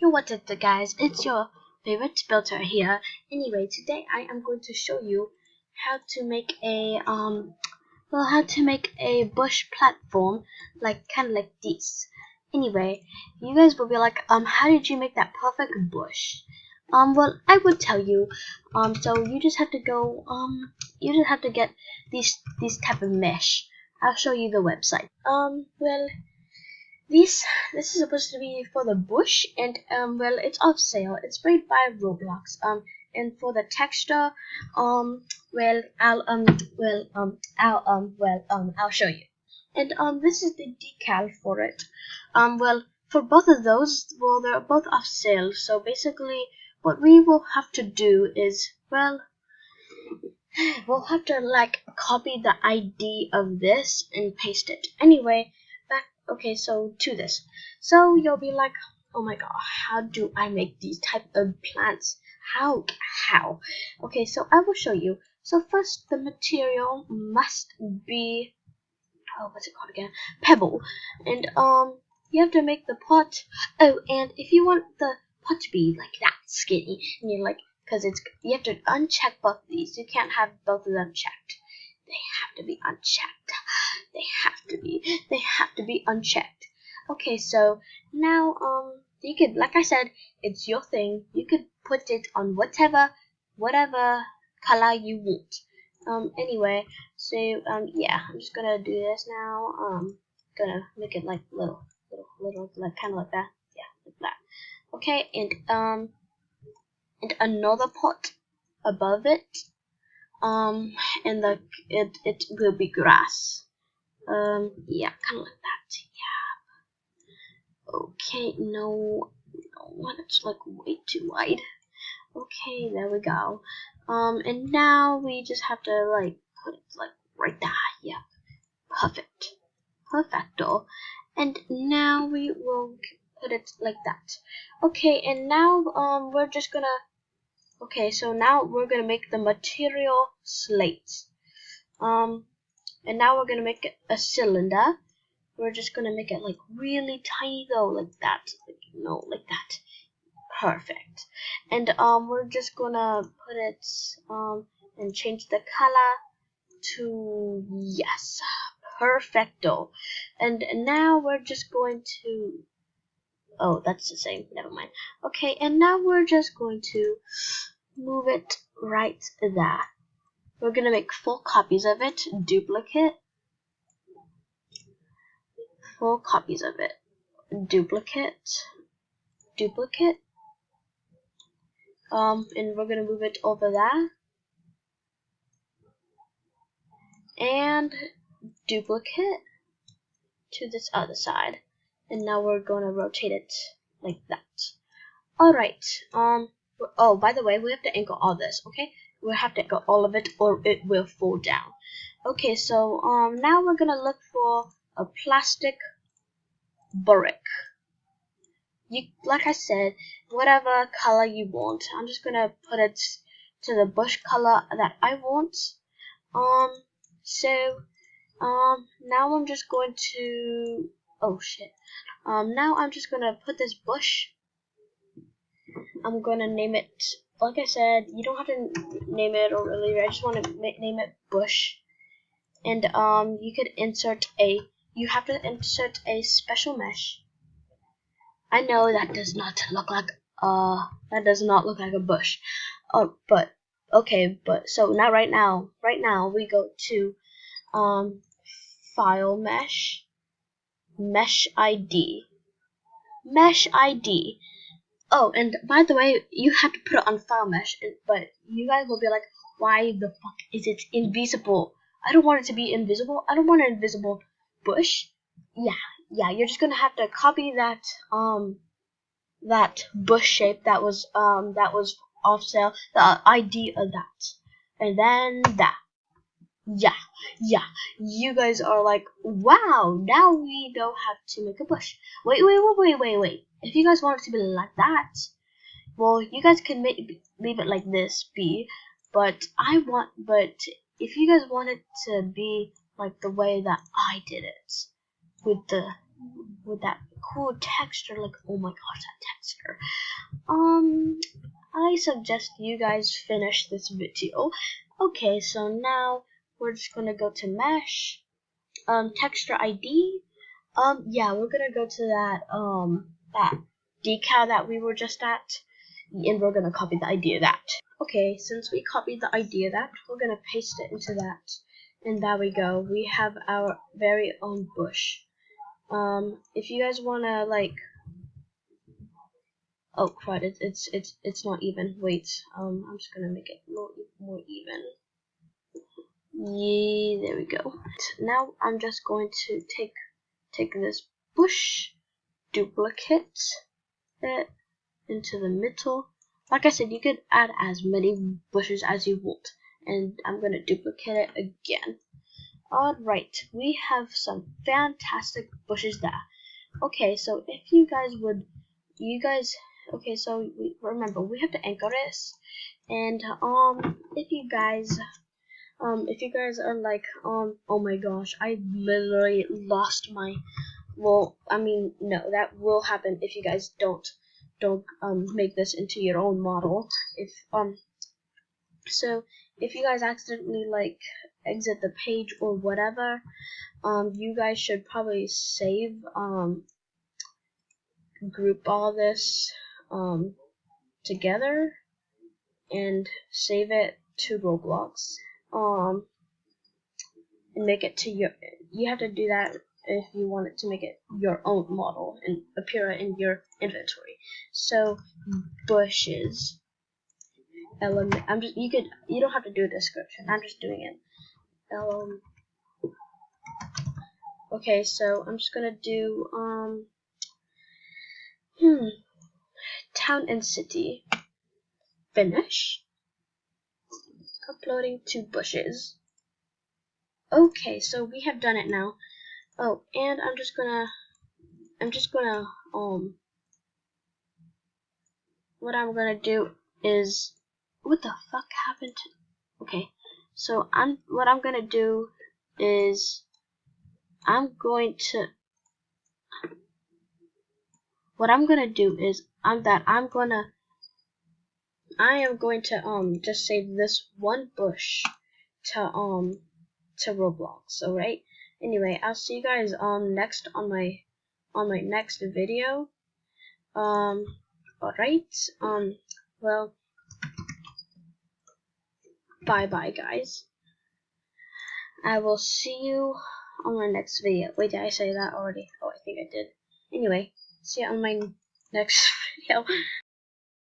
Yo, what's up guys, it's your favorite builder here. Anyway, today I am going to show you how to make a bush platform, like kinda like this. Anyway, you guys will be like, how did you make that perfect bush? Well, I will tell you. So you just have to go you just have to get these type of mesh. I'll show you the website. Well, this is supposed to be for the bush, and well, it's off sale. It's made by ROBLOX. And for the texture, well, I'll show you. And this is the decal for it. Well, for both of those, well, they're both off sale. So basically, what we will have to do is, well, we'll have to like copy the ID of this and paste it. Anyway, okay, so to this. So you'll be like, oh my god, how do I make these type of plants? How? Okay, so I will show you. So first, the material must be, what's it called again? Pebble. And you have to make the pot. Oh, and if you want the pot to be like that skinny, and you're like, because you have to uncheck both these. You can't have both of them checked. They have to be unchecked. They have to be unchecked. Okay, so now you could, like I said, it's your thing. You could put it on whatever color you want. Anyway, so yeah, I'm just gonna do this now. Gonna make it like little, like kind of like that. Yeah, like that. Okay, and another pot above it. And it will be grass. Yeah, kind of like that. Yeah. Okay, no, it's like way too wide. Okay, there we go. And now we just have to like put it like right there. Yeah, perfecto. And now we will put it like that. Okay, and now we're just gonna. Okay, so now we're gonna make the material slate. And now we're gonna make it a cylinder. We're just gonna make it like really tiny though, like that. Like that. Perfect. And we're just gonna put it and change the color to yes, perfecto. And now we're just going to. Oh, that's the same. Never mind. Okay, and now we're just going to move it right there. We're gonna make 4 copies of it, duplicate, 4 copies of it, duplicate, and we're gonna move it over there, and duplicate to this other side, and now we're gonna rotate it like that. Alright, oh, by the way, we have to angle all this, okay? We have to angle all of it or it will fall down. Okay, so now we're gonna look for a plastic brick. Like I said, whatever color you want. I'm just gonna put it to the bush color that I want. Now I'm just going to, oh shit. Now I'm just gonna put this bush. I'm gonna name it, like I said, you don't have to name it or really, I just want to name it bush. And you could you have to insert a special mesh. I know that does not look like a bush. But okay, so now right now we go to file mesh ID. Oh, and by the way, you have to put it on file mesh, but you guys will be like, why the fuck is it invisible? I don't want it to be invisible. I don't want an invisible bush. Yeah, you're just gonna have to copy that bush shape that was off sale, the ID of that, and then that. Yeah, you guys are like, wow, now we know how to make a bush. Wait. If you guys want it to be like that, well, you guys can leave it like this, but if you guys want it to be like the way that I did it, with that cool texture, like, oh my gosh, that texture. I suggest you guys finish this video. Okay, so now we're just gonna go to mesh, texture ID. Yeah, we're gonna go to that decal that we were just at, and we're gonna copy the ID of that. Okay, since we copied the ID of that, we're gonna paste it into that, and there we go. We have our very own bush. If you guys wanna like, oh crud, it's not even. Wait, I'm just gonna make it more even. Yeah, there we go. Now I'm just going to take this bush, duplicate it into the middle. Like I said, you could add as many bushes as you want, and I'm gonna duplicate it again. Alright, we have some fantastic bushes there. Okay, so if you guys would, okay, so remember we have to anchor this, and if you guys are like, oh my gosh, I literally lost my, well, I mean, no, that will happen if you guys don't make this into your own model. So if you guys accidentally like exit the page or whatever, you guys should probably save, group all this together and save it to Roblox, and make it to your, you have to do that if you want it to make it your own model and appear in your inventory. So bushes element, you don't have to do a description, I'm just doing it. Okay, so I'm just gonna do town and city, finish, uploading to bushes. Okay, so we have done it now. Oh, and I'm just gonna what I'm gonna do is, what the fuck happened to, okay, so what I'm gonna do is I am going to just save this one bush to Roblox. Alright, anyway, I'll see you guys next on my next video. Alright, well, bye bye guys. I will see you on my next video. Wait, did I say that already? Oh, I think I did. Anyway, see you on my next video.